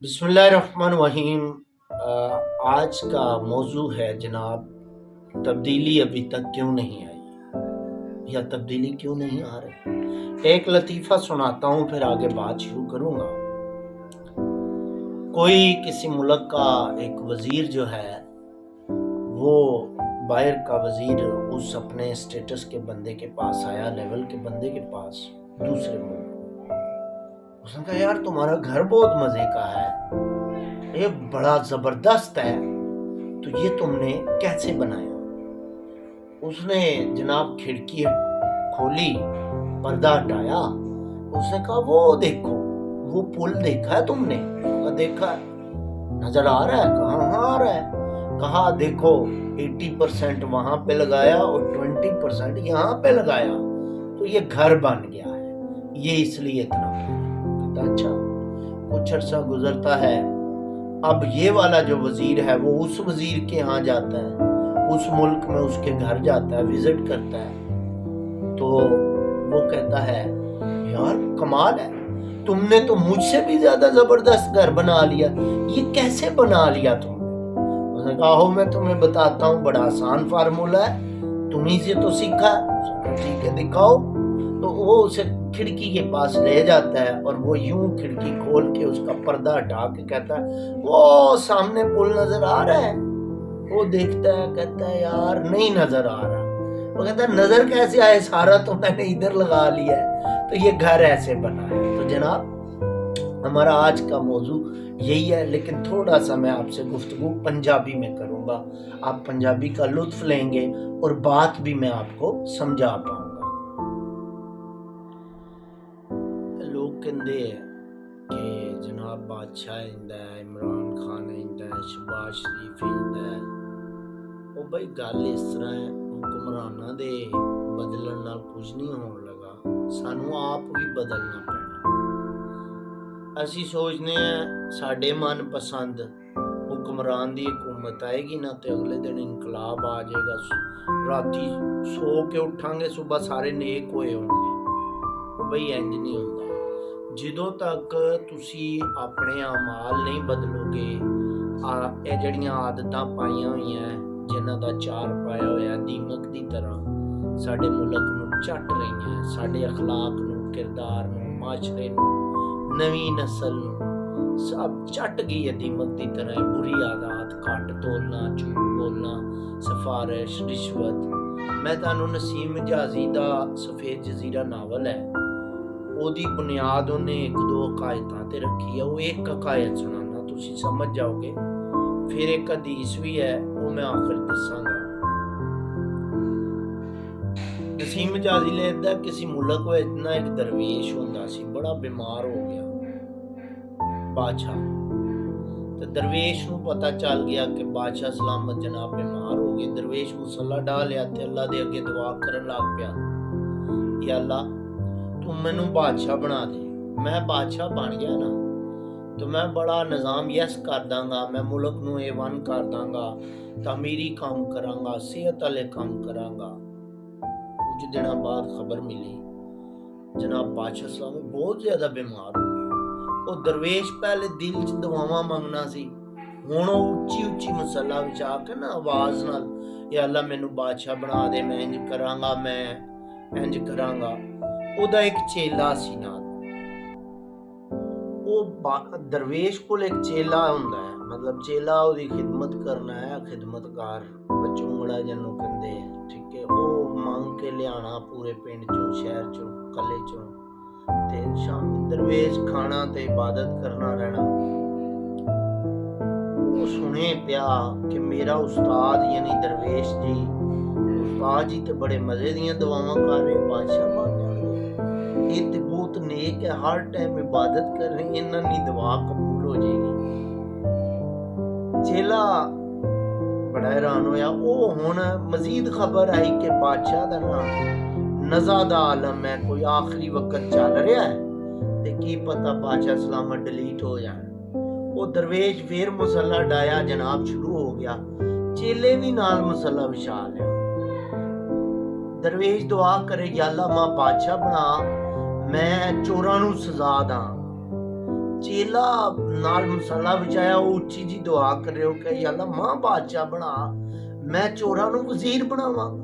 बिस्मिल्लाहिर्रहमानिर्रहीम। आज का मौजू है जनाब, तब्दीली अभी तक क्यों नहीं आई या तब्दीली क्यों नहीं आ रही। एक लतीफ़ा सुनाता हूँ फिर आगे बात शुरू करूँगा। कोई किसी मुल्क का एक वज़ीर जो है वो बाहर का वज़ीर उस अपने स्टेटस के बंदे के पास आया, लेवल के बंदे के पास, दूसरे मुल्क। उसने कहा यार तुम्हारा घर बहुत मज़े का है, ये बड़ा ज़बरदस्त है, तो ये तुमने कैसे बनाया। उसने जनाब खिड़की खोली, पर्दा हटाया, उसने कहा वो देखो, वो पुल देखा है तुमने? कहा देखा है। नजर आ रहा है? कहा हाँ आ रहा है। कहा देखो 80% वहां पे लगाया और 20% यहाँ पे लगाया, तो ये घर बन गया है, ये इसलिए इतना। कहता अच्छा। कुछ अर्सा गुजरता है, अब ये वाला जो वजीर है वो उस वजीर के यहाँ जाता है, उस मुल्क में उसके घर जाता है, विजिट करता है, तो वो कहता है यार कमाल है, तुमने तो मुझसे भी ज्यादा जबरदस्त घर बना लिया, ये कैसे बना लिया तुमने? उसने कहा हो मैं तुम्हें बताता हूँ, बड़ा आसान फार्मूला है, तुम्ही से तो सीखा है। ठीक है दिखाओ। तो वो उसे खिड़की के पास ले जाता है और वो यूं खिड़की खोल के उसका पर्दा हटा के कहता है वो सामने पुल नजर आ रहा है? वो देखता है, कहता है यार नहीं नजर आ रहा। वो कहता है नजर कैसे आए, सारा तो मैंने इधर लगा लिया है, तो ये घर ऐसे बना है। तो जनाब हमारा आज का मौजू यही है, लेकिन थोड़ा सा मैं आपसे गुफ्तगू पंजाबी में करूंगा, आप पंजाबी का लुत्फ लेंगे और बात भी मैं आपको समझा पाऊंगा। लोग कहते हैं कि जनाब बादशाह इंदा है, इमरान खान इंदा है, शहबाज शरीफ इंदा है। ਉਹ ਬਈ ਗੱਲ ਇਸ ਤਰ੍ਹਾਂ ਹੈ, ਹੁਕਮਰਾਨਾਂ ਦੇ ਬਦਲਣ ਨਾਲ ਕੁਝ ਨਹੀਂ ਹੋਣ ਲੱਗਾ, ਸਾਨੂੰ ਆਪ ਵੀ ਬਦਲਣਾ ਪੈਣਾ। ਅਸੀਂ ਸੋਚਦੇ ਹਾਂ ਸਾਡੇ ਮਨਪਸੰਦ ਹੁਕਮਰਾਨ ਦੀ ਹਕੂਮਤ ਆਏਗੀ ਨਾ ਤੇ ਅਗਲੇ ਦਿਨ ਇਨਕਲਾਬ ਆ ਜਾਏਗਾ, ਰਾਤੀ ਸੋ ਕੇ ਉੱਠਾਂਗੇ ਸਵੇਰ ਸਾਰੇ ਨੇਕ ਹੋਏ ਹੋਣਗੇ। ਉਹ ਬਈ ਇੰਜ ਨਹੀਂ ਹੁੰਦਾ। ਜਦੋਂ ਤੱਕ ਤੁਸੀਂ ਆਪਣੇ ਅਮਾਲ ਨਹੀਂ ਬਦਲੋਗੇ, ਇਹ ਜਿਹੜੀਆਂ ਆਦਤਾਂ ਪਾਈਆਂ ਹੋਈਆਂ ਜਿਨ੍ਹਾਂ ਦਾ ਚਾਰ ਪਾਇਆ ਹੋਇਆ ਦੀਮਕ ਦੀ ਤਰ੍ਹਾਂ ਸਾਡੇ ਮੁਲਕ ਨੂੰ ਚੱਟ ਰਹੀਆਂ, ਸਾਡੇ ਅਖਲਾਕ ਨੂੰ, ਕਿਰਦਾਰ ਨੂੰ, ਮਾਸ਼ਰੇ ਨੂੰ, ਨਵੀਂ ਨਸਲ ਨੂੰ ਸਭ ਚੱਟ ਗਈ ਹੈ ਦੀਮਕ ਦੀ ਤਰ੍ਹਾਂ। ਬੁਰੀ ਆਦਤ, ਘੱਟ ਤੋਲਣਾ, ਝੂਠ ਬੋਲਣਾ, ਸਿਫਾਰਿਸ਼, ਰਿਸ਼ਵਤ। ਮੈਂ ਤੁਹਾਨੂੰ ਨਸੀਮ ਮਜਾਜ਼ੀ ਦਾ ਸਫੇਦ ਜਜ਼ੀਰਾ ਨਾਵਲ ਹੈ, ਉਹਦੀ ਬੁਨਿਆਦ ਉਹਨੇ 1-2 ਹਕਾਇਤਾਂ ਤੇ ਰੱਖੀ ਹੈ। ਉਹ ਇੱਕ ਹਕਾਇਤ ਸੁਣਾਉਣਾ, ਤੁਸੀਂ ਸਮਝ ਜਾਓਗੇ। ਫਿਰ ਇੱਕ ਹਦੀਸ ਵੀ ਹੈ, ਉਹ ਮੈਂ ਆਖਰ ਦੱਸਾਂਗਾ। ਨਸੀਮ ਮਜਾਜ਼ੀ ਲਿਖਦਾ ਕਿਸੇ ਮੁਲਕ ਵਿੱਚ ਨਾ ਇੱਕ ਦਰਵੇਸ਼ ਹੁੰਦਾ ਸੀ, ਬੜਾ ਬਿਮਾਰ ਹੋ ਗਿਆ ਬਾਦਸ਼ਾਹ। ਤੇ ਦਰਵੇਸ਼ ਨੂੰ ਪਤਾ ਚੱਲ ਗਿਆ ਕਿ ਬਾਦਸ਼ਾਹ ਸਲਾਮਤ ਜਨਾਬ ਬਿਮਾਰ ਹੋ ਗਏ। ਦਰਵੇਸ਼ ਮੁਸੱਲਾ ਢਾ ਲਿਆ ਤੇ ਅੱਲਾ ਦੇ ਅੱਗੇ ਦੁਆ ਕਰਨ ਲੱਗ ਪਿਆ, ਯਾ ਅੱਲਾ ਤੂੰ ਮੈਨੂੰ ਬਾਦਸ਼ਾਹ ਬਣਾ ਦੇ। ਮੈਂ ਬਾਦਸ਼ਾਹ ਬਣ ਗਿਆ ਨਾ तो मैं बड़ा निज़ाम यस कर दांगा, मैं मुल्क नूं A1 कर दांगा, तमीरी काम करांगा, सेहत वाले काम करांगा। कुछ दिनों बाद खबर मिली जनाब बादशाह सलामत बहुत ज़्यादा बीमार हो गए। वो दरवेश पहले दिल च दुआवां मंगना सी, हुण वो उच्ची उच्ची मसला विच आके ना आवाज़ नाल या अल्लाह मैनू बादशाह बना दे, मैं इंज करांगा, मैं इंज करांगा। ओदा एक चेला सी नाल, दरवेश को एक चेला हुंदा है, मतलब चेला ਉਹਦੀ ਖਿਦਮਤ ਕਰਨਾ ਹੈ, ਖਿਦਮਤਗਾਰ ਬਚੂੰਗੜਾ ਜਿਹਨੂੰ ਕਹਿੰਦੇ ਆ, ਠੀਕ ਹੈ। ਉਹ ਮੰਗ ਕੇ ਲਿਆਣਾ ਪੂਰੇ ਪਿੰਡ ਚੋਂ, ਸ਼ਹਿਰ ਚੋਂ, ਕਲੇ ਚੋਂ, ਤੇ ਸ਼ਾਮ ਦਰਵੇਸ਼ ਖਾਣਾ ਤੇ ਇਬਾਦਤ ਕਰਨਾ ਰਹਿਣਾ। ਉਹ ਸੁਣੇ ਪਿਆ ਕਿ ਮੇਰਾ ਉਸਤਾਦ ਯਾਨੀ ਦਰਵੇਸ਼ ਜੀ, ਉਸਤਾਦ ਜੀ ਤੇ ਬੜੇ ਮਜ਼ੇ ਦੀਆਂ ਦੁਆਵਾਂ ਕਰ ਰਹੇ, ਬਾਦਸ਼ਾਹ ਬਣ ਜਾਣਗੇ, ਇਹ ਤੇ ਬਹੁਤ नेक है, हर टाइम इबादत कर रही है, इन्हां दी दुआ कबूल हो जाएगी। चेला बड़ा हैरान होया। वो हुण मजीद खबर आई कि बादशाह दा ना नज़ा दा आलम है, कोई आखिरी वक्त चल रहा है ते की पता बादशाह सलामत डिलीट हो जाए। वो दरवेश फिर मुसल्ला डाया, जनाब शुरू हो गया, चेले भी नाल मुसल्ला विछा लिया। दरवेश दुआ करे, या अल्लाह मां बादशाह बना, मैं चोरां नूं सजा दा। ਚੇਲਾ ਨਾਲ ਮਸਾਲਾ ਵਿਚਾਇਆ, ਉਹ ਉੱਚੀ ਜੀ ਦੁਆ ਕਰਿਓ ਕਿ ਯਾ ਅੱਲਾ ਮਾਂ ਬਾਦਸ਼ਾਹ ਬਣਾ, ਮੈਂ ਚੋਰਾਂ ਨੂੰ ਵਜ਼ੀਰ ਬਣਾਵਾਂਗਾ।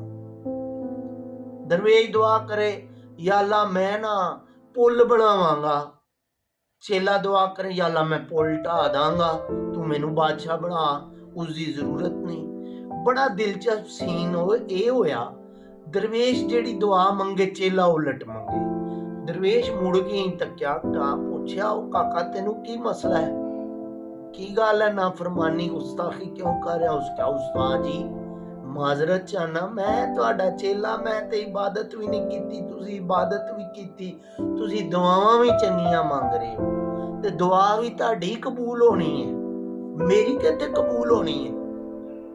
ਦਰਵੇਸ਼ ਦੁਆ ਕਰੇ, ਯਾ ਅੱਲਾ ਮੈਂ ਨਾ ਪੁੱਲ ਬਣਾਵਾਂਗਾ। ਚੇਲਾ ਦੁਆ ਕਰੇ, ਯਾ ਅੱਲਾ ਮੈਂ ਪੁੱਲ ਢਾ ਦਾਂਗਾ, ਤੂੰ ਮੈਨੂੰ ਬਾਦਸ਼ਾਹ ਬਣਾ, ਉਸਦੀ ਜ਼ਰੂਰਤ ਨਹੀਂ। ਬੜਾ ਦਿਲਚਸਪ ਸੀਨ ਇਹ ਹੋਇਆ, ਦਰਵੇਸ਼ ਜਿਹੜੀ ਦੁਆ ਮੰਗੇ ਚੇਲਾ ਉਲਟ ਮੰਗੇ। ਦਰਵੇਸ਼ ਮੁੜ ਕੇ ਹੀ ਤੱਕਿਆ, ਤਾਂ ਪੁੱਛਿਆ, ਉਹ ਕਾਕਾ ਤੈਨੂੰ ਕੀ ਮਸਲਾ ਹੈ, ਕੀ ਗੱਲ ਹੈ, ਨਾਫਰਮਾਨੀ ਗੁਸਤਾਖੀ ਕਿਉਂ ਕਰ ਰਿਹਾ? ਉਸ ਕਿਹਾ, ਉਸਤਾਦ ਜੀ ਮਾਜ਼ਰਤ ਚਾਹਨਾ, ਮੈਂ ਤੁਹਾਡਾ ਚੇਲਾ, ਮੈਂ ਤੇ ਇਬਾਦਤ ਵੀ ਨਹੀਂ ਕੀਤੀ, ਤੁਸੀਂ ਇਬਾਦਤ ਵੀ ਕੀਤੀ, ਤੁਸੀਂ ਦੁਆਵਾਂ ਵੀ ਚੰਗੀਆਂ ਮੰਗ ਰਹੇ ਹੋ, ਤੇ ਦੁਆ ਵੀ ਤੁਹਾਡੀ ਕਬੂਲ ਹੋਣੀ ਹੈ, ਮੇਰੀ ਕਿਤੇ ਕਬੂਲ ਹੋਣੀ ਹੈ।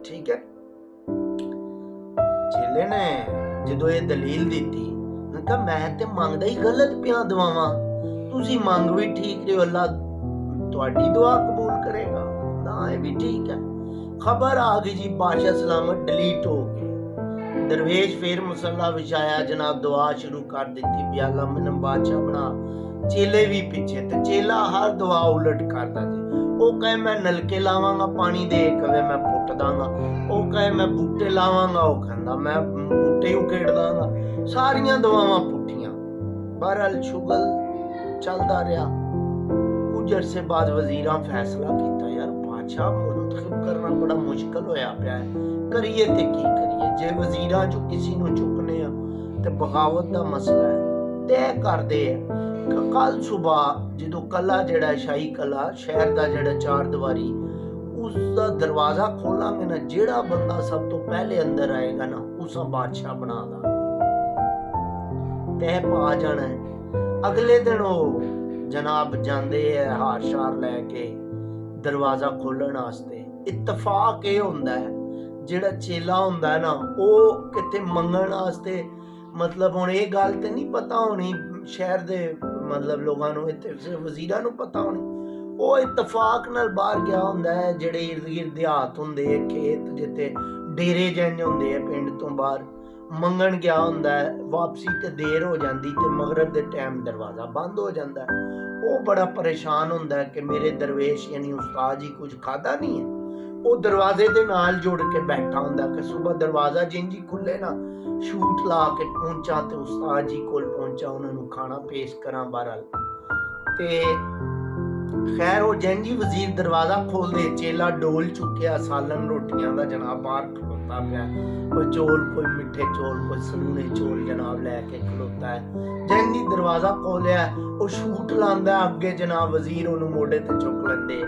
ਠੀਕ ਹੈ। ਚੇਲੇ ਨੇ ਜਦੋਂ ਇਹ ਦਲੀਲ ਦਿੱਤੀ, ਮੈਂ ਕਿਹਾ ਮੈਂ ਤੇ ਮੰਗਦਾ ਹੀ ਗਲਤ ਪਿਆ ਦੁਆਵਾਂ, ਤੁਸੀਂ ਮੰਗ ਵੀ ਠੀਕ ਰਹੇ ਹੋ, ਅੱਲਾ ਤੁਹਾਡੀ ਦੁਆ ਕਬੂਲ ਕਰੇਗਾ। ਨਾ ਇਹ ਵੀ ਠੀਕ ਹੈ। ਖਬਰ ਆ ਗਈ ਜੀ, ਬਾਦਸ਼ਾਹ ਸਲਾਮਤ ਡਿਲੀਟ ਹੋ ਗਏ। ਦਰਵੇਸ਼ ਫੇਰ ਮੁਸੱਲਾ ਵਿਛਾਇਆ, ਜਨਾਬ ਦੁਆ ਸ਼ੁਰੂ ਕਰ ਦਿੱਤੀ, ਵੀ ਅੱਲਾ ਮੈਨੂੰ ਬਾਦਸ਼ਾਹ ਬਣਾ। ਚੇਲੇ ਵੀ ਪਿੱਛੇ, ਤੇ ਚੇਲਾ ਹਰ ਦੁਆ ਉਲਟ ਕਰਦਾ ਜੀ। ਉਹ ਕਹੇ ਮੈਂ ਨਲਕੇ ਲਾਵਾਂਗਾ ਪਾਣੀ ਦੇ, ਕਵੇ ਮੈਂ ਪੁੱਟ ਦਾਂਗਾ। ਉਹ ਕਹੇ ਮੈਂ ਬੂਟੇ ਲਾਵਾਂਗਾ, ਉਹ ਕਹਿੰਦਾ ਮੈਂ ਬੂਟੇ ਉਖੇੜ ਦਾਂਗਾ। ਸਾਰੀਆਂ ਦੁਆਵਾਂ ਪੁੱਠੀਆਂ। ਬਹਰਹਾਲ ਸ਼ੁਗਲ ਚੱਲਦਾ ਰਿਹਾ। ਕੁਝ ਅਰਸੇ ਬਾਅਦ ਵਜ਼ੀਰਾਂ ਫੈਸਲਾ ਕੀਤਾ, ਯਾਰ ਬਾਦਸ਼ਾਹ ਮੁੰਤਖਬ ਕਰਨਾ ਬੜਾ ਮੁਸ਼ਕਲ ਹੋਇਆ ਪਿਆ ਹੈ, ਕਰੀਏ ਤੇ ਕੀ ਕਰੀਏ। ਜੇ ਵਜ਼ੀਰਾਂ ਚੋਂ ਕਿਸੇ ਨੂੰ ਚੁੱਕਨੇ ਆ ਤੇ ਬਗਾਵਤ ਦਾ ਮਸਲਾ ਹੈ, ਤੈਅ ਕਰਦੇ ਆ ਕੱਲ ਸੁਬਾਹ ਜਦੋਂ ਕੱਲਾ ਜਿਹੜਾ ਸ਼ਾਹੀ ਕਲਾ ਸ਼ਹਿਰ ਦਾ ਜਿਹੜਾ ਚਾਰ ਦੀਵਾਰੀ, ਉਸ ਦਾ ਦਰਵਾਜ਼ਾ ਖੋਲਾਂਗੇ ਨਾ, ਜਿਹੜਾ ਬੰਦਾ ਸਭ ਤੋਂ ਪਹਿਲੇ ਅੰਦਰ ਆਏਗਾ ਨਾ, ਉਸਾ ਬਾਦਸ਼ਾਹ ਬਣਾ ਦਾਂਗੇ। ਤੈਅ ਪਾ ਜਾਣਾ ਹੈ। ਅਗਲੇ ਦਿਨ ਉਹ ਜਨਾਬ ਜਾਂਦੇ ਹੈ ਹਾਰ ਸ਼ਾਰ ਲੈ ਕੇ ਦਰਵਾਜ਼ਾ ਖੋਲਣ ਵਾਸਤੇ। ਇਤਫਾਕ ਇਹ ਹੁੰਦਾ ਹੈ, ਜਿਹੜਾ ਚੇਲਾ ਹੁੰਦਾ ਹੈ ਨਾ, ਉਹ ਕਿਤੇ ਮੰਗਣ ਵਾਸਤੇ, ਮਤਲਬ ਹੁਣ ਇਹ ਗੱਲ ਤੇ ਨਹੀਂ ਪਤਾ ਹੋਣੀ ਸ਼ਹਿਰ ਦੇ ਮਤਲਬ ਲੋਕਾਂ ਨੂੰ, ਇੱਥੇ ਵਜ਼ੀਰਾਂ ਨੂੰ ਪਤਾ ਹੋਣੀ, ਉਹ ਇਤਫਾਕ ਨਾਲ ਬਾਹਰ ਗਿਆ ਹੁੰਦਾ ਹੈ। ਜਿਹੜੇ ਇਰਦ ਗਿਰਦ ਦਿਹਾਤ ਹੁੰਦੇ ਆ, ਖੇਤ ਜਿੱਥੇ ਡੇਰੇ ਜੰਜ ਹੁੰਦੇ ਆ, ਪਿੰਡ ਤੋਂ ਬਾਹਰ ਮੰਗਣ ਗਿਆ ਹੁੰਦਾ ਹੈ। ਵਾਪਸੀ ਤੇ ਦੇਰ ਹੋ ਜਾਂਦੀ ਤੇ ਮਗਰਬ ਦੇ ਟਾਈਮ ਦਰਵਾਜ਼ਾ ਬੰਦ ਹੋ ਜਾਂਦਾ ਹੈ। ਉਹ ਬੜਾ ਪਰੇਸ਼ਾਨ ਹੁੰਦਾ ਹੈ ਕਿ ਮੇਰੇ ਦਰਵੇਸ਼ ਯਾਨੀ ਉਸਤਾਦ ਜੀ ਕੁਝ ਖਾਦਾ ਨਹੀਂ ਹੈ। ਉਹ ਦਰਵਾਜ਼ੇ ਦੇ ਨਾਲ ਜੁੜ ਕੇ ਬੈਠਾ ਹੁੰਦਾ ਕਿ ਸਵੇਰ ਦਰਵਾਜ਼ਾ ਜਿੰਜੀ ਖੁੱਲੇ ਨਾ, ਸ਼ੂਟ ਲਾ ਕੇ ਪਹੁੰਚਾ ਤੇ ਉਸਤਾਦ ਜੀ ਕੋਲ ਪਹੁੰਚਾ, ਉਹਨਾਂ ਨੂੰ ਖਾਣਾ ਪੇਸ਼ ਕਰਾਂ। ਬਹਰਹਾਲ ਤੇ ਖੈਰ ਉਹ ਜੰਜੀ ਵਜ਼ੀਰ ਦਰਵਾਜ਼ਾ ਖੋਲਦੇ, ਚੇਲਾ ਡੋਲ ਚੁੱਕਿਆ ਸਾਲਨ ਰੋਟੀਆਂ ਦਾ, ਜਨਾਬ ਬਾਹਰ ਖਲੋਤਾ ਪਿਆ। ਕੋਈ ਚੌਲ, ਕੋਈ ਮਿੱਠੇ ਚੌਲ, ਕੋਈ ਸਲੂਣੇ ਚੌਲ ਜਨਾਬ ਲੈ ਕੇ ਖਲੋਤਾ ਹੈ। ਜੰਜੀ ਦਰਵਾਜ਼ਾ ਖੋਲਿਆ, ਉਹ ਸ਼ੂਟ ਲਾਂਦਾ ਅੱਗੇ, ਜਨਾਬ ਵਜ਼ੀਰ ਉਹਨੂੰ ਮੋਢੇ ਤੇ ਚੁੱਕ ਲੈਂਦੇ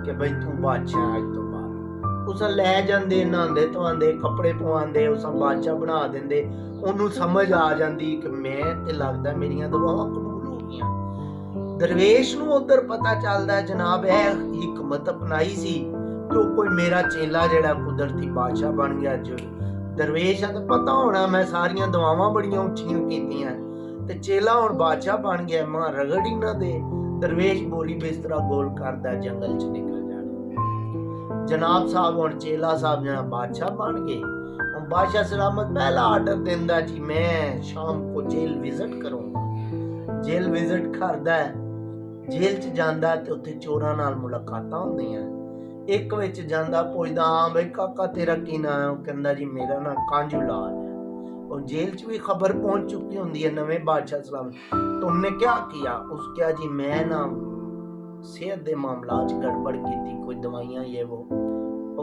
ਕਿ ਬਈ ਤੂੰ ਬਾਦਸ਼ਾਹ ਅੱਜ ਤੋਂ ਬਾਅਦ। ਉਸ ਲੈ ਜਾਂਦੇ, ਨਹਾਉਂਦੇ ਧਵਾਉਂਦੇ, ਕੱਪੜੇ ਪਵਾਉਂਦੇ, ਉਸ ਬਾਦਸ਼ਾਹ ਬਣਾ ਦਿੰਦੇ। ਉਹਨੂੰ ਸਮਝ ਆ ਜਾਂਦੀ ਕਿ ਮੈਂ ਤੇ ਲੱਗਦਾ ਮੇਰੀਆਂ ਦੁਆਵਾਂ ਕਬੂਲ ਹੋ ਗਈਆਂ। ਦਰਵੇਸ਼ ਨੂੰ ਉਧਰ ਪਤਾ ਚੱਲਦਾ ਜਨਾਬ ਇਹ ਹਿਕਮਤ ਅਪਣਾਈ ਸੀ ਕਿ ਉਹ ਕੋਈ ਮੇਰਾ ਚੇਲਾ ਜਿਹੜਾ ਕੁਦਰਤੀ ਬਾਦਸ਼ਾਹ ਬਣ ਗਿਆ। ਅੱਜ ਦਰਵੇਸ਼ ਆ ਤਾਂ ਪਤਾ ਹੋਣਾ ਮੈਂ ਸਾਰੀਆਂ ਦੁਆਵਾਂ ਬੜੀਆਂ ਉੱਚੀਆਂ ਕੀਤੀਆਂ ਤੇ ਚੇਲਾ ਹੁਣ ਬਾਦਸ਼ਾਹ ਬਣ ਗਿਆ, ਮਾਂ ਰਗੜ ਹੀ ਨਾ ਦੇ। ਦਰਵੇਸ਼ ਬੋਰੀ ਬਿਸਤਰਾ ਗੋਲ ਕਰਦਾ ਜੰਗਲ ਚ ਨਿਕਲ ਜਾਣਾ। ਜਨਾਬ ਸਾਹਿਬ ਹੁਣ ਚੇਲਾ ਸਾਹਿਬ ਜਿਹੜਾ ਬਾਦਸ਼ਾਹ ਬਣ ਗਏ। ਹੁਣ ਬਾਦਸ਼ਾਹ ਸਲਾਮਤ ਪਹਿਲਾ ਆਰਡਰ ਦਿੰਦਾ ਜੀ ਮੈਂ ਸ਼ਾਮ को जेल विजिट करूंगा। जेल विजिट करदा है, जेल च ਜਾਂਦਾ ਤੇ ਉੱਥੇ ਚੋਰਾਂ ਨਾਲ ਮੁਲਾਕਾਤਾਂ ਹੁੰਦੀਆਂ। ਇੱਕ ਵਿੱਚ ਜਾਂਦਾ, ਪੁੱਛਦਾ ਹਾਂ ਬਈ ਕਾਕਾ ਤੇਰਾ ਕੀ ਨਾਂ ਹੈ? ਉਹ ਕਹਿੰਦਾ ਜੀ ਮੇਰਾ ਨਾਂ ਕਾਂਜੂ ਲਾਲ है। और जेल च भी खबर पहुंच चुकी होंगी है नवे बादशाह सलाम, तुमने क्या किया? उस क्या जी मैं ना सेहत के मामलात च गड़बड़ की, कोई दवाइयां ये वो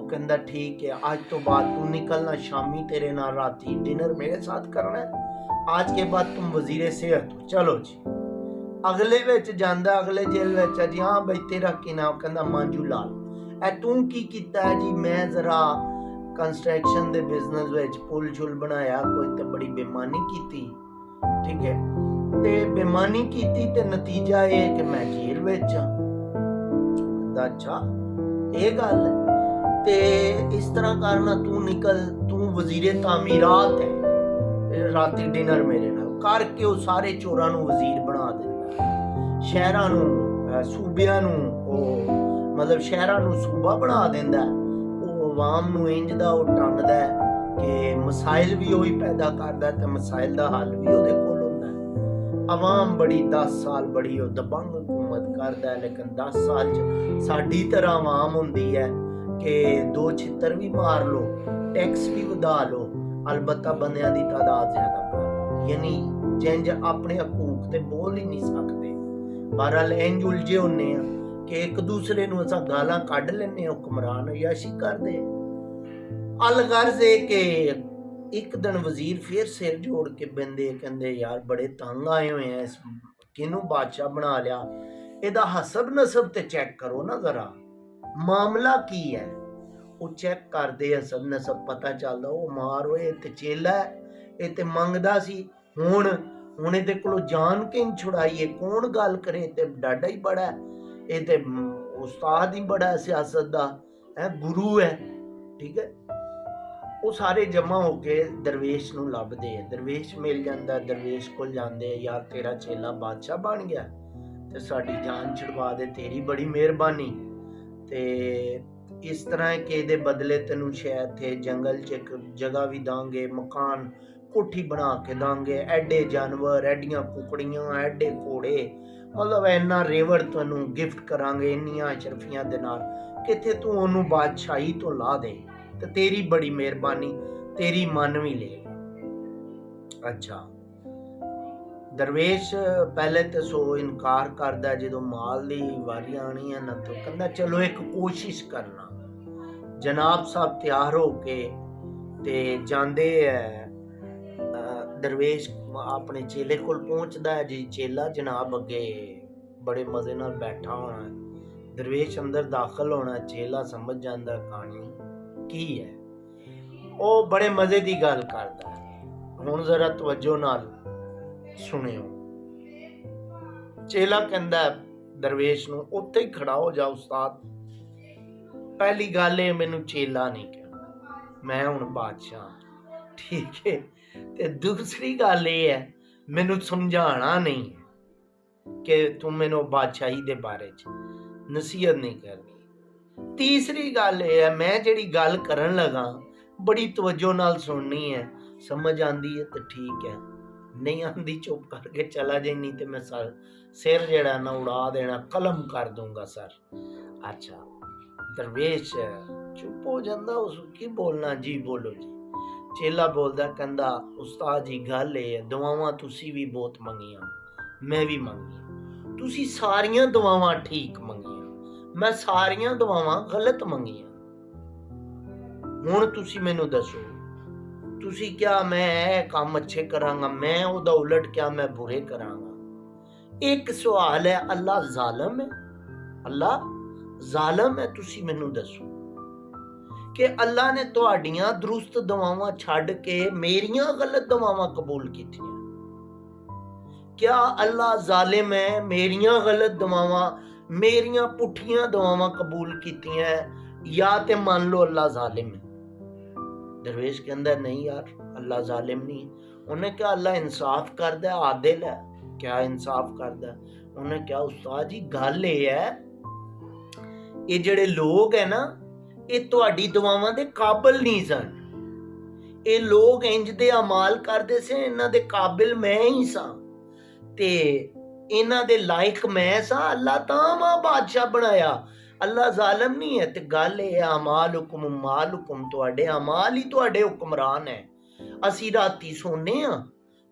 कहता ठीक है आज तो बाद तू निकलना, शामी तेरे नाल राती डिनर मेरे साथ करना है, आज के बाद तुम वजीरे सेहत हो, चलो जी। अगले विच जांदा, अगले जेल विच जी हाँ बई तेरा की नाम? कहंदा मांजू लाल। ए तू की कीता है जी? मैं जरा कंस्ट्रक्शन दे बिजनेस विच पुल छुल बनाया, कोई ते बड़ी बेईमानी कीती, ठीक है, ते बेईमानी कीती ते नतीजा ये कि मैं जेल विच हां। अच्छा ये गल ते इस तरह करना, तू निकल, तू वजीरे तामीरात है, राती डिनर मेरे नाल करके ਉਹ ਸਾਰੇ ਚੋਰਾਂ ਨੂੰ ਵਜ਼ੀਰ ਬਣਾ ਦਿੰਦਾ। ਸ਼ਹਿਰਾਂ ਨੂੰ ਸੂਬਿਆਂ ਨੂੰ ਉਹ ਮਤਲਬ ਸ਼ਹਿਰਾਂ ਨੂੰ ਸੂਬਾ ਬਣਾ ਦਿੰਦਾ। ਉਹ ਆਵਾਮ ਨੂੰ ਇੰਜ ਦਾ ਉਹ ਟੰਨਦਾ ਕਿ ਮਸਾਇਲ ਵੀ ਉਹੀ ਪੈਦਾ ਕਰਦਾ ਤੇ ਮਸਾਇਲ ਦਾ ਹੱਲ ਵੀ ਉਹਦੇ ਕੋਲ ਹੁੰਦਾ। ਆਵਾਮ ਬੜੀ 10 ਸਾਲ ਬੜੀ ਉਹ ਦਬੰਗ ਹਕੂਮਤ ਕਰਦਾ ਹੈ, ਲੇਕਿਨ 10 ਸਾਲ 'ਚ ਸਾਡੀ ਤਰ੍ਹਾਂ ਆਵਾਮ ਹੁੰਦੀ ਹੈ ਕਿ 2 ਛਿੱਤਰ ਵੀ ਮਾਰ ਲਓ, ਟੈਕਸ ਵੀ ਵਧਾ ਲਓ, ਅਲਬੱਤਾ ਬੰਦਿਆਂ ਦੀ ਤਾਦਾਦ ਜ਼ਿਆਦਾ ਕਰ ਲਓ। ਯਾਨੀ ਜਿੰਜ ਆਪਣੇ ਹਕੂਕ ਤੇ ਬੋਲ ਹੀ ਨਹੀਂ ਸਕਦੇ। ਬਹਰਹਾਲ ਇੰਜ ਉਲਝੇ ਹੁੰਨੇ ਆ ਕਿ ਇੱਕ ਦੂਸਰੇ ਨੂੰ ਅਸਾਂ ਗਾਲਾਂ ਕੱਢ ਲੈਂਦੇ ਹਾਂ, ਹੁਕਮਰਾਨ ਅਯਾਸ਼ੀ ਕਰਦੇ। ਅਲਗਰਜ਼ ਇਹ ਕਿ ਇੱਕ ਦਿਨ ਵਜ਼ੀਰ ਫਿਰ ਸਿਰ ਜੋੜ ਕੇ ਬੰਦੇ ਕਹਿੰਦੇ ਯਾਰ ਬੜੇ ਤੰਗ ਆਏ ਹੋਏ ਆ, ਇਸ ਕਿਹਨੂੰ ਬਾਦਸ਼ਾਹ ਬਣਾ ਲਿਆ, ਇਹਦਾ ਹਸਬ ਨਸਬ ਤੇ ਚੈੱਕ ਕਰੋ ਨਾ ਜ਼ਰਾ, ਮਾਮਲਾ ਕੀ ਹੈ। ਉਹ ਚੈੱਕ ਕਰਦੇ ਹਸਬ ਨਸਬ, ਪਤਾ ਚੱਲਦਾ ਉਹ ਮਾਰ ਹੋਏ ਤੇ ਚੇਲਾ ਇਹ ਤੇ ਮੰਗਦਾ ਸੀ, ਹੁਣ ਇਹਦੇ ਕੋਲੋਂ ਜਾਨ ਕਿੰਨ ਛੁਡਾਈਏ, ਕੌਣ ਗੱਲ ਕਰੇ, ਤੇ ਡਾਡਾ ਹੀ ਬੜਾ, ਇਹ ਤੇ ਉਸਤਾਦ ਹੀ ਬੜਾ ਸਿਆਸਤ ਦਾ ਹੈ, ਗੁਰੂ ਹੈ, ਠੀਕ ਹੈ। ਉਹ ਸਾਰੇ ਜਮਾ ਹੋ ਕੇ ਦਰਵੇਸ਼ ਨੂੰ ਲੱਭਦੇ ਆ, ਦਰਵੇਸ਼ ਮਿਲ ਜਾਂਦਾ, ਦਰਵੇਸ਼ ਕੋਲ ਜਾਂਦੇ, ਯਾਰ ਤੇਰਾ ਚੇਲਾ ਬਾਦਸ਼ਾਹ ਬਣ ਗਿਆ ਤੇ ਸਾਡੀ ਜਾਨ ਛੁਡਵਾ ਦੇ, ਤੇਰੀ ਬੜੀ ਮਿਹਰਬਾਨੀ। ਤੇ ਇਸ ਤਰ੍ਹਾਂ ਕਿ ਇਹਦੇ ਬਦਲੇ ਤੈਨੂੰ ਸ਼ਾਇਦ ਥੇ ਜੰਗਲ 'ਚ ਇੱਕ ਜਗ੍ਹਾ ਵੀ ਦਾਂਗੇ, ਮਕਾਨ ਕੋਠੀ ਬਣਾ ਕੇ ਦਾਂਗੇ, ਐਡੇ ਜਾਨਵਰ, ਐਡੀਆਂ ਕੁਕੜੀਆਂ, ਐਡੇ ਘੋੜੇ, ਮਤਲਬ ਇੰਨਾ ਰੇਵੜ ਤੈਨੂੰ ਗਿਫਟ ਕਰਾਂਗੇ ਇੰਨੀਆਂ ਅਸ਼ਰਫੀਆਂ ਦੇ ਨਾਲ, ਕਿੱਥੇ ਤੂੰ ਉਹਨੂੰ ਬਾਦਸ਼ਾਹੀ ਤੋਂ ਲਾ ਦੇ, ਤੇ ਤੇਰੀ ਬੜੀ ਮਿਹਰਬਾਨੀ, ਤੇਰੀ ਮੰਨ ਵੀ ਲਏਗਾ। ਅੱਛਾ, ਦਰਵੇਸ਼ ਪਹਿਲੇ ਤੇ ਸੋ ਇਨਕਾਰ ਕਰਦਾ, ਜਦੋਂ ਮਾਲ ਦੀ ਵਾਰੀ ਆਣੀ ਹੈ ਨਾ ਤਾਂ ਕਹਿੰਦਾ ਚਲੋ ਇੱਕ ਕੋਸ਼ਿਸ਼ ਕਰਨਾ। ਜਨਾਬ ਸਾਹਿਬ ਤਿਆਰ ਹੋ ਕੇ ਤੇ ਜਾਂਦੇ ਹੈ, ਦਰਵੇਸ਼ ਆਪਣੇ ਚੇਲੇ ਕੋਲ ਪਹੁੰਚਦਾ ਹੈ ਜੀ, ਚੇਲਾ ਜਨਾਬ ਅੱਗੇ ਬੜੇ ਮਜ਼ੇ ਨਾਲ ਬੈਠਾ ਹੋਣਾ, ਦਰਵੇਸ਼ ਅੰਦਰ ਦਾਖਲ ਹੋਣਾ, ਚੇਲਾ ਸਮਝ ਜਾਂਦਾ ਕਹਾਣੀ ਕੀ ਹੈ, ਉਹ ਬੜੇ ਮਜ਼ੇ ਦੀ ਗੱਲ ਕਰਦਾ ਹੈ। ਹੁਣ ਜ਼ਰਾ ਤਵੱਜੋ ਨਾਲ ਸੁਣਿਓ। ਚੇਲਾ ਕਹਿੰਦਾ ਦਰਵੇਸ਼ ਨੂੰ, ਉੱਥੇ ਹੀ ਖੜਾ ਹੋ ਜਾ ਉਸਤਾਦ, ਪਹਿਲੀ ਗੱਲ ਇਹ ਮੈਨੂੰ ਚੇਲਾ ਨਹੀਂ ਕਹਿਣਾ, ਮੈਂ ਹੁਣ ਬਾਦਸ਼ਾਹ, ਠੀਕ ਹੈ, ਤੇ ਦੂਸਰੀ ਗੱਲ ਇਹ ਹੈ ਮੈਨੂੰ ਸਮਝਾਉਣਾ ਨਹੀਂ ਕਿ ਤੂੰ ਮੈਨੂੰ ਬਾਦਸ਼ਾਹੀ ਦੇ ਬਾਰੇ 'ਚ ਨਸੀਹਤ ਨਹੀਂ ਕਰਨੀ। ਤੀਸਰੀ ਗੱਲ ਇਹ ਹੈ ਮੈਂ ਜਿਹੜੀ ਗੱਲ ਕਰਨ ਲੱਗਾ ਬੜੀ ਤਵੱਜੋ ਨਾਲ ਸੁਣਨੀ ਹੈ, ਸਮਝ ਆਂਦੀ ਹੈ ਤਾਂ ਠੀਕ ਹੈ, ਨਹੀਂ ਆਂਦੀ ਚੁੱਪ ਕਰਕੇ ਚਲਾ ਜਾਏ, ਨਹੀਂ ਤੇ ਮੈਂ ਸਿਰ ਜਿਹੜਾ ਨਾ ਉਡਾ ਦੇਣਾ, ਕਲਮ ਕਰ ਦੂੰਗਾ ਸਰ। ਅੱਛਾ, ਦਰਵੇਸ਼ ਚੁੱਪ ਹੋ ਜਾਂਦਾ, ਉਸ ਕੀ ਬੋਲਣਾ, ਜੀ ਬੋਲੋ ਜੀ। ਚੇਲਾ ਬੋਲਦਾ, ਕਹਿੰਦਾ ਉਸਤਾਦ ਜੀ ਗੱਲ ਇਹ ਹੈ, ਦੁਆਵਾਂ ਤੁਸੀਂ ਵੀ ਬਹੁਤ ਮੰਗੀਆਂ, ਮੈਂ ਵੀ ਮੰਗੀਆਂ, ਤੁਸੀਂ ਸਾਰੀਆਂ ਦੁਆਵਾਂ ਠੀਕ ਮੰਗੀਆਂ, ਮੈਂ ਸਾਰੀਆਂ ਦੁਆਵਾਂ ਗਲਤ ਮੰਗੀਆਂ। ਹੁਣ ਤੁਸੀਂ ਮੈਨੂੰ ਦੱਸੋ, ਤੁਸੀਂ ਕਿਹਾ ਮੈਂ ਇਹ ਕੰਮ ਅੱਛੇ ਕਰਾਂਗਾ, ਮੈਂ ਉਹਦਾ ਉਲਟ ਕਿਹਾ ਮੈਂ ਬੁਰੇ ਕਰਾਂਗਾ। ਇੱਕ ਸਵਾਲ ਹੈ, ਅੱਲਾ ਜ਼ਾਲਮ ਹੈ? ਅੱਲਾ ਜ਼ਾਲਮ ਹੈ? ਤੁਸੀਂ ਮੈਨੂੰ ਦੱਸੋ ਕਿ ਅੱਲਾ ਨੇ ਤੁਹਾਡੀਆਂ ਦਰੁਸਤ ਦੁਆਵਾਂ ਛੱਡ ਕੇ ਮੇਰੀਆਂ ਗਲਤ ਦੁਆਵਾਂ ਕਬੂਲ ਕੀਤੀਆਂ? ਕਿਆ ਅੱਲਾ ਜ਼ਾਲਿਮ ਹੈ? ਮੇਰੀਆਂ ਗਲਤ ਦੁਆਵਾਂ, ਮੇਰੀਆਂ ਪੁੱਠੀਆਂ ਦੁਆਵਾਂ ਕਬੂਲ ਕੀਤੀਆਂ, ਜਾਂ ਤੇ ਮੰਨ ਲਓ ਅੱਲਾ ਜ਼ਾਲਿਮ ਹੈ। ਦਰਵੇਸ਼ ਕਹਿੰਦਾ ਨਹੀਂ ਯਾਰ, ਅੱਲਾ ਜ਼ਾਲਿਮ ਨਹੀਂ। ਉਹਨੇ ਕਿਹਾ ਅੱਲਾ ਇਨਸਾਫ ਕਰਦਾ, ਆਦਿਲ ਹੈ। ਕਿਆ ਇਨਸਾਫ ਕਰਦਾ? ਉਹਨੇ ਕਿਹਾ ਉਸਤਾਦ ਜੀ ਗੱਲ ਇਹ ਹੈ, ਇਹ ਜਿਹੜੇ ਲੋਕ ਹੈ ਨਾ, ਇਹ ਤੁਹਾਡੀ ਦੁਆਵਾਂ ਦੇ ਕਾਬਿਲ ਨਹੀਂ ਸਨ, ਇਹ ਲੋਕ ਇੰਜ ਦੇ ਅਮਾਲ ਕਰਦੇ ਸੀ, ਇਹਨਾਂ ਦੇ ਕਾਬਿਲ ਮੈਂ ਹੀ ਸਾਂ ਤੇ ਇਹਨਾਂ ਦੇ ਲਾਇਕ ਮੈਂ ਸਾਂ, ਅੱਲਾ ਤਾਂ ਮਾਂ ਬਾਦਸ਼ਾਹ ਬਣਾਇਆ, ਅੱਲਾ ਜ਼ਾਲਮ ਨਹੀਂ ਹੈ। ਤੇ ਗੱਲ ਇਹ ਹੈ, ਅਮਾਲ ਹੁਕਮ ਮਾਲ ਹੁਕਮ, ਤੁਹਾਡੇ ਅਮਾਲ ਹੀ ਤੁਹਾਡੇ ਹੁਕਮਰਾਨ ਹੈ। ਅਸੀਂ ਰਾਤੀ ਸੋਨੇ ਆ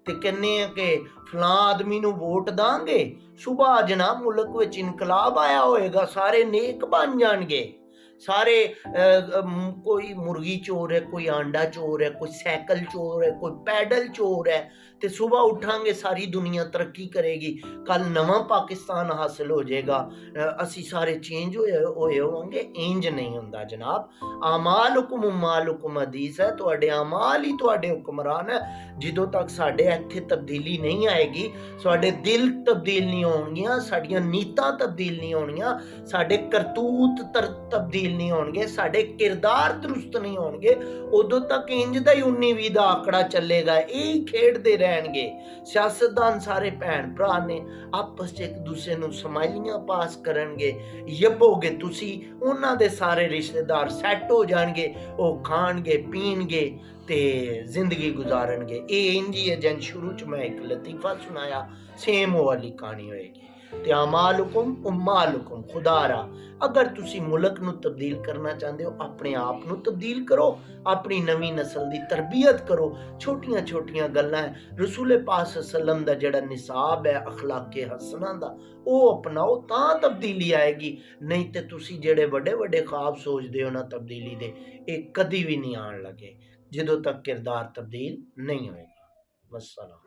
ਤੇ ਕਹਿੰਦੇ ਆ ਕਿ ਫਲਾਂ ਆਦਮੀ ਨੂੰ ਵੋਟ ਦਾਂਗੇ, ਸੁਬਾਹ ਜਨਾਬ ਮੁਲਕ ਵਿੱਚ ਇਨਕਲਾਬ ਆਇਆ ਹੋਏਗਾ, ਸਾਰੇ ਨੇਕ ਬਣ ਜਾਣਗੇ, ਸਾਰੇ ਕੋਈ ਮੁਰਗੀ ਚੋਰ ਹੈ, ਕੋਈ ਆਂਡਾ ਚੋਰ ਹੈ, ਕੋਈ ਸਾਈਕਲ ਚੋਰ ਹੈ, ਕੋਈ ਪੈਡਲ ਚੋਰ ਹੈ, ਤੇ ਸੁਬਾਹ ਉਠਾਂਗੇ ਸਾਰੀ ਦੁਨੀਆ ਤਰੱਕੀ ਕਰੇਗੀ, ਕੱਲ ਨਵਾਂ ਪਾਕਿਸਤਾਨ ਹਾਸਿਲ ਹੋ ਜਾਏਗਾ, ਅਸੀਂ ਸਾਰੇ ਚੇਂਜ ਹੋਏ ਹੋਵਾਂਗੇ। ਇੰਜ ਨਹੀਂ ਹੁੰਦਾ ਜਨਾਬ, ਆਮਾਲ ਹੁਕਮ ਮਾਲ ਹੁਕਮ ਹਦੀਸ ਹੈ, ਤੁਹਾਡੇ ਆਮਾਲ ਹੀ ਤੁਹਾਡੇ ਹੁਕਮਰਾਨ ਹੈ। ਜਦੋਂ ਤੱਕ ਸਾਡੇ ਇੱਥੇ ਤਬਦੀਲੀ ਨਹੀਂ ਆਏਗੀ, ਸਾਡੇ ਦਿਲ ਤਬਦੀਲ ਨਹੀਂ ਹੋਣਗੀਆਂ, ਸਾਡੀਆਂ ਨੀਤਾਂ ਤਬਦੀਲ ਨਹੀਂ ਹੋਣਗੀਆਂ, ਸਾਡੇ ਕਰਤੂਤ ਤਬਦੀਲ ਨਹੀਂ ਹੋਣਗੇ, ਸਾਡੇ ਕਿਰਦਾਰ ਦਰੁਸਤ ਨਹੀਂ ਹੋਣਗੇ, ਉਦੋਂ ਤੱਕ ਇੰਜ ਦਾ ਹੀ 19-20 ਦਾ ਆંકੜਾ ਚੱਲੇਗਾ। ਇਹ ਖੇਡਦੇ ਰਹਿਣਗੇ। ਸਿਆਸਤਦਾਨ ਸਾਰੇ ਭੈਣ ਭਰਾ ਨੇ, ਆਪਸ 'ਚ ਇੱਕ ਦੂਸਰੇ ਨੂੰ ਸਮਾਈਲੀਆਂ ਪਾਸ ਕਰਨਗੇ, ਯੱਬੋਗੇ ਤੁਸੀਂ, ਉਹਨਾਂ ਦੇ ਸਾਰੇ ਰਿਸ਼ਤੇਦਾਰ ਸੈੱਟ ਹੋ ਜਾਣਗੇ, ਉਹ ਖਾਣਗੇ ਪੀਣਗੇ ਤੇ ਜ਼ਿੰਦਗੀ ਗੁਜ਼ਾਰਨਗੇ। ਇਹ ਇੰਜੀ ਹੈ ਜਿਵੇਂ ਸ਼ੁਰੂ 'ਚ ਮੈਂ ਇੱਕ ਲਤੀਫਾ ਸੁਣਾਇਆ, ਸੇਮ ਉਹ ਵਾਲੀ ਕਹਾਣੀ ਹੋਏਗੀ। ਤੇ ਅਮਾਲੁਕੁਮ ਉਮਾਲੁਕੁਮ, ਖੁਦਾਰਾ ਅਗਰ ਤੁਸੀਂ ਮੁਲਕ ਨੂੰ ਤਬਦੀਲ ਕਰਨਾ ਚਾਹੁੰਦੇ ਹੋ, ਆਪਣੇ ਆਪ ਨੂੰ ਤਬਦੀਲ ਕਰੋ, ਆਪਣੀ ਨਵੀਂ ਨਸਲ ਦੀ ਤਰਬੀਅਤ ਕਰੋ। ਛੋਟੀਆਂ ਛੋਟੀਆਂ ਗੱਲਾਂ ਹੈ, ਰਸੂਲ ਪਾਕ ਸੱਲਮ ਦਾ ਜਿਹੜਾ ਨਿਸਾਬ ਹੈ ਅਖਲਾਕੇ ਹਸਨਾ ਦਾ, ਉਹ ਅਪਣਾਓ ਤਾਂ ਤਬਦੀਲੀ ਆਏਗੀ। ਨਹੀਂ ਤੇ ਤੁਸੀਂ ਜਿਹੜੇ ਵੱਡੇ ਵੱਡੇ ख्वाब ਸੋਚਦੇ ਹੋ ਨਾ ਤਬਦੀਲੀ ਦੇ, ਇਹ ਕਦੀ ਵੀ ਨਹੀਂ ਆਉਣ ਲੱਗੇ ਜਦੋਂ ਤੱਕ ਕਿਰਦਾਰ ਤਬਦੀਲ ਨਹੀਂ ਹੋਏਗਾ। ਵਸਲਾਮ।